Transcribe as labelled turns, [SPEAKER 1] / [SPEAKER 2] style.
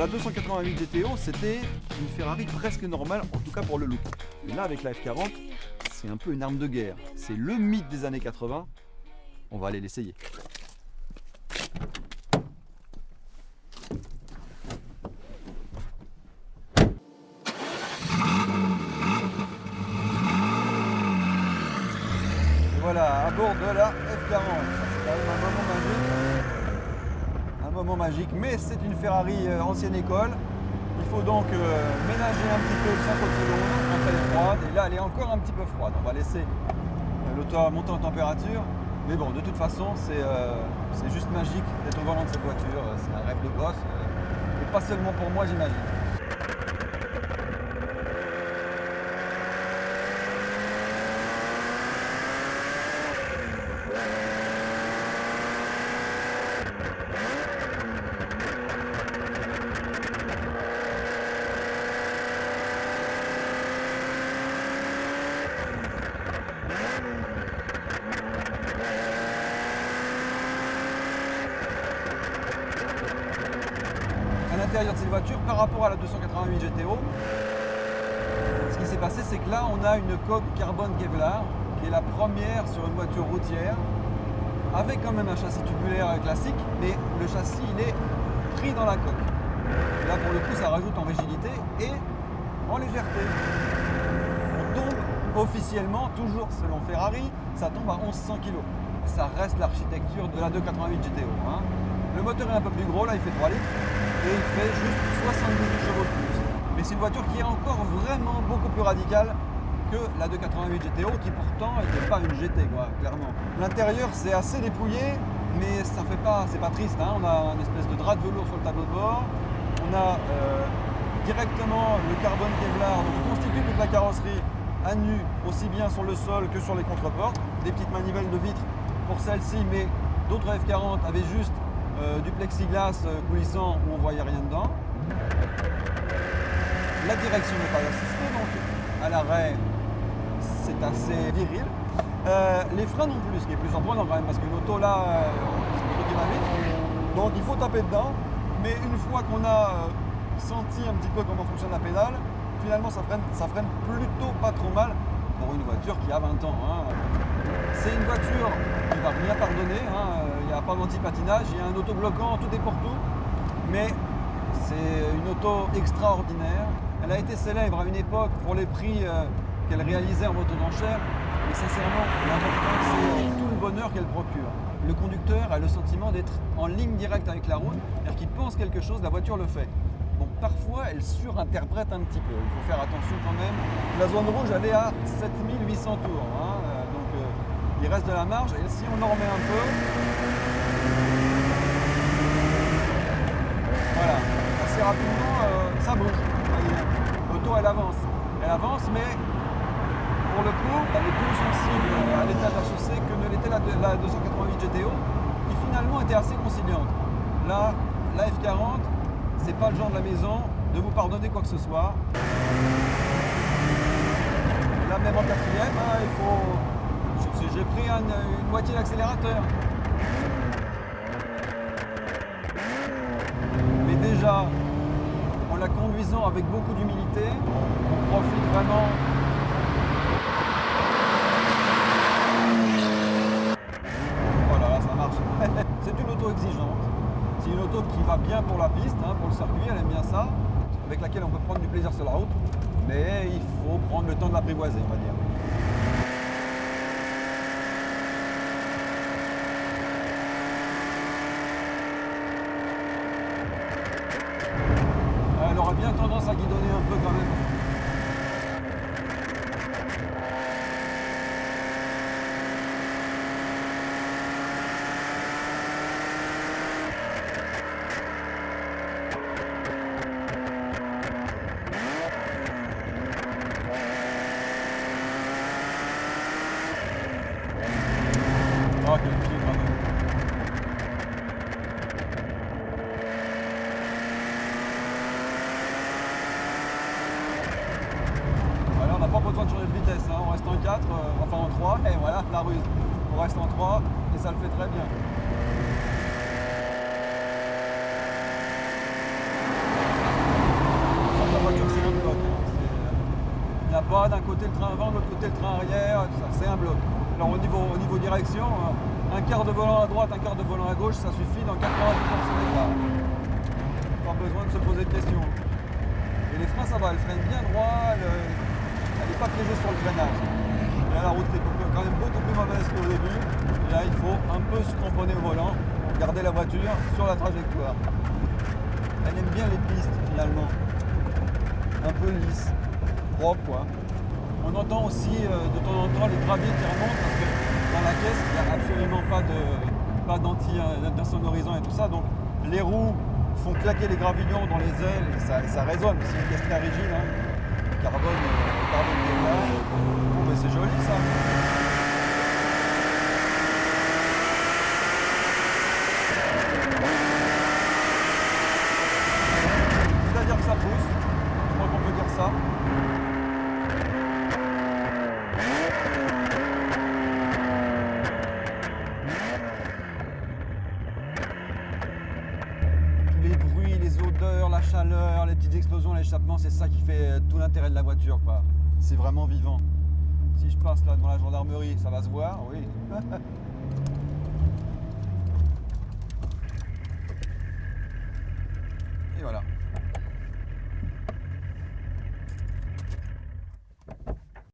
[SPEAKER 1] la 288 GTO, c'était une Ferrari presque normale, en tout cas pour le look. Et là, avec la F40, c'est un peu une arme de guerre. C'est le mythe des années 80. On va aller l'essayer. Voilà, à bord de la F40. C'est quand même un moment magique. Un moment magique, mais c'est une Ferrari ancienne école. Il faut donc ménager un petit peu le 50 secondes quand elle est froide. Et là, elle est encore un petit peu froide. On va laisser l'auto monter en température. Mais bon, de toute façon, c'est juste magique d'être au volant de cette voiture. C'est un rêve de gosse. Et pas seulement pour moi, j'imagine. De cette voiture par rapport à la 288 GTO, ce qui s'est passé, c'est que là on a une coque carbone Kevlar qui est la première sur une voiture routière avec quand même un châssis tubulaire classique, mais le châssis il est pris dans la coque. Là pour le coup ça rajoute en rigidité et en légèreté. On tombe officiellement, toujours selon Ferrari, ça tombe à 1100 kg. Ça reste l'architecture de la 288 GTO. Hein. Le moteur est un peu plus gros, là il fait 3 litres. Et il fait juste 72 chevaux de plus. Mais c'est une voiture qui est encore vraiment beaucoup plus radicale que la 288 GTO, qui pourtant n'était pas une GT, quoi, clairement. L'intérieur c'est assez dépouillé, mais ça fait pas, c'est pas triste. Hein. On a une espèce de drap de velours sur le tableau de bord. On a directement le carbone Kevlar, donc qui constitue toute la carrosserie à nu, aussi bien sur le sol que sur les contreportes. Des petites manivelles de vitre pour celle-ci, mais d'autres F40 avaient juste du plexiglas coulissant où on ne voyait rien dedans. La direction n'est pas assistée, donc à l'arrêt c'est assez viril. Les freins non plus, ce qui est plus surprenant quand même, parce qu'une auto là, c'est une auto qui va vite, donc il faut taper dedans, mais une fois qu'on a senti un petit peu comment fonctionne la pédale, finalement ça freine plutôt pas trop mal pour une voiture qui a 20 ans. Hein. C'est une voiture qui ne va rien pardonner, hein. Il n'y a pas d'anti-patinage, il y a un autobloquant, tout est pour tout, mais c'est une auto extraordinaire. Elle a été célèbre à une époque pour les prix qu'elle réalisait en moto d'enchère, mais sincèrement, l'important c'est tout le bonheur qu'elle procure. Le conducteur a le sentiment d'être en ligne directe avec la route, c'est-à-dire qu'il pense quelque chose, la voiture le fait. Bon, parfois, elle surinterprète un petit peu, il faut faire attention quand même. La zone rouge, elle est à 7800 tours, hein, donc il reste de la marge, et si on en remet un peu, voilà, assez rapidement, ça bouge. L'auto, elle avance, mais pour le coup, elle est plus sensible à l'état de la chaussée que ne l'était la 288 GTO, qui finalement était assez conciliante. Là, la F40, c'est pas le genre de la maison de vous pardonner quoi que ce soit. Là, même en quatrième, hein, il faut... J'ai pris une moitié d'accélérateur. Mais déjà, en la conduisant avec beaucoup d'humilité, on profite vraiment. Voilà, là, ça marche. C'est une auto exigeante. C'est une auto qui va bien pour la piste, hein, pour le circuit, elle aime bien ça, avec laquelle on peut prendre du plaisir sur la route, mais il faut prendre le temps de l'apprivoiser, on va dire. Elle aura bien tendance à guidonner un peu quand même. Oh, quel pied quand même. Alors, on n'a pas besoin de changer de vitesse, hein. On reste en 4, enfin en 3, et voilà la ruse. On reste en 3 et ça le fait très bien. pas d'un côté le train avant, de l'autre côté le train arrière, tout ça, c'est un bloc. Alors au niveau direction, un quart de volant à droite, un quart de volant à gauche, ça suffit dans 90% des cas. Pas besoin de se poser de questions. Et les freins, ça va, elles freinent bien droit, elle n'est pas piégée sur le freinage. Et là, la route est quand même beaucoup plus mauvaise qu'au début. Et là, il faut un peu se cramponner au volant pour garder la voiture sur la trajectoire. Elle aime bien les pistes finalement. Un peu lisse, propre quoi. On entend aussi de temps en temps les graviers qui remontent parce que dans la caisse, il n'y a absolument pas d'insonorisant et tout ça. Donc les roues font claquer les gravillons dans les ailes et ça résonne. C'est une caisse très rigide. Hein. Carbone Kevlar. Bon, mais c'est joli ça. C'est-à-dire que ça pousse. Je crois qu'on peut dire ça. Les bruits, les odeurs, la chaleur, les petites explosions, l'échappement, c'est ça qui fait tout l'intérêt de la voiture, quoi. C'est vraiment vivant. Si je passe là devant la gendarmerie, ça va se voir, oui.